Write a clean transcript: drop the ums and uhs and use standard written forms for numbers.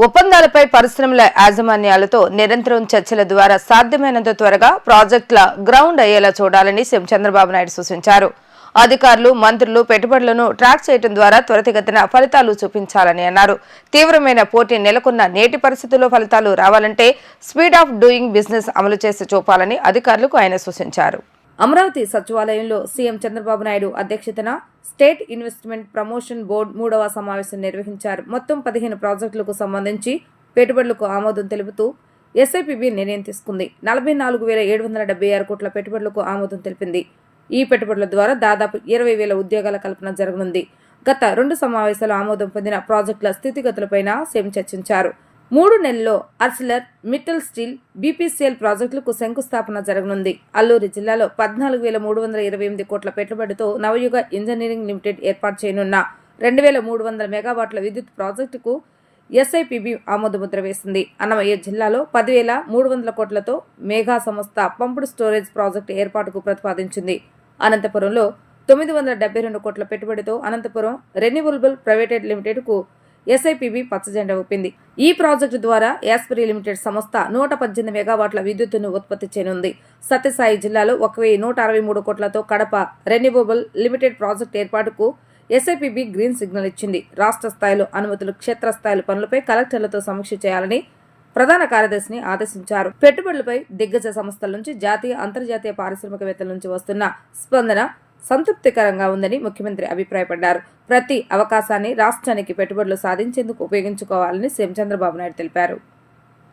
ఒప్పందాలపై పరిశ్రమల యాజమాన్యాలతో నిరంతరం చర్చల ద్వారా సాధ్యమైనంత త్వరగా ప్రాజెక్టుల గ్రౌండ్ అయ్యేలా చూడాలని సీఎం చంద్రబాబు నాయుడు సూచించారు. అధికారులు, మంత్రులు పెట్టుబడులను ట్రాక్ చేయడం ద్వారా త్వరితగతిన ఫలితాలు చూపించాలని అన్నారు. తీవ్రమైన పోటీ నెలకొన్న నేటి పరిస్థితుల్లో ఫలితాలు రావాలంటే స్పీడ్ ఆఫ్ డూయింగ్ బిజినెస్ అమలు చేసి చూపాలని అధికారులకు ఆయన సూచించారు. అమరావతి సచివాలయంలో సీఎం చంద్రబాబు నాయుడు అధ్యక్షతన స్టేట్ ఇన్వెస్ట్మెంట్ ప్రమోషన్ బోర్డు 3వ సమావేశం నిర్వహించారు. మొత్తం 15 ప్రాజెక్టులకు సంబంధించి పెట్టుబడులకు ఆమోదం తెలుపుతూ ఎస్ఐపిబి నిర్ణయం తీసుకుంది. 44,776 కోట్ల పెట్టుబడులకు ఆమోదం తెలిపింది. ఈ పెట్టుబడుల ద్వారా దాదాపు 20,000 ఉద్యోగాల కల్పన జరగనుంది. గత 2 సమావేశాలు ఆమోదం పొందిన ప్రాజెక్టుల స్థితిగతులపైన సీఎం చర్చించారు. 3 నెలల్లో అర్సిలర్ మిట్టల్ స్టీల్, బీపీసీఎల్ ప్రాజెక్టులకు శంకుస్థాపన జరగనుంది. అల్లూరి జిల్లాలో 14,328 కోట్ల పెట్టుబడితో నవయుగ ఇంజనీరింగ్ లిమిటెడ్ ఏర్పాటు చేయనున్న 2,300 మెగావాట్ల విద్యుత్ ప్రాజెక్టుకు ఎస్ఐపిబి ఆమోదముద్ర వేసింది. అన్నమయ్య జిల్లాలో 10,300 కోట్లతో మేఘా సంస్థ పంపుడు స్టోరేజ్ ప్రాజెక్టు ఏర్పాటుకు ప్రతిపాదించింది. అనంతపురంలో 972 కోట్ల పెట్టుబడితో అనంతపురం రెన్యూవబుల్ ప్రైవేటెడ్ లిమిటెడ్ కు ఎస్ఐపిబి పచ్చజెండా ఊపింది. ఈ ప్రాజెక్టు ద్వారా యాస్పిరి లిమిటెడ్ సంస్థ 118 మెగావాట్ల విద్యుత్తును ఉత్పత్తి చేయనుంది. సత్యసాయి జిల్లాలో 1,163 కోట్లతో కడప రెన్యూవబుల్ లిమిటెడ్ ప్రాజెక్టు ఏర్పాటుకు ఎస్ఐపిబి గ్రీన్ సిగ్నల్ ఇచ్చింది. రాష్ట్ర స్థాయిలో అనుమతులు, క్షేత్రస్థాయిలో పనులపై కలెక్టర్లతో సమీక్ష చేయాలని ప్రధాన కార్యదర్శిని ఆదేశించారు. పెట్టుబడులపై దిగ్గజ సంస్థల నుంచి జాతీయ, అంతర్జాతీయ పారిశ్రామికవేత్తల నుంచి వస్తున్న స్పందన సంతృప్తికరంగా ఉందని ముఖ్యమంత్రి అభిప్రాయపడ్డారు. ప్రతి అవకాశాన్ని రాష్ట్రానికి పెట్టుబడులు సాధించేందుకు ఉపయోగించుకోవాలని సీఎం చంద్రబాబు నాయుడు తెలిపారు.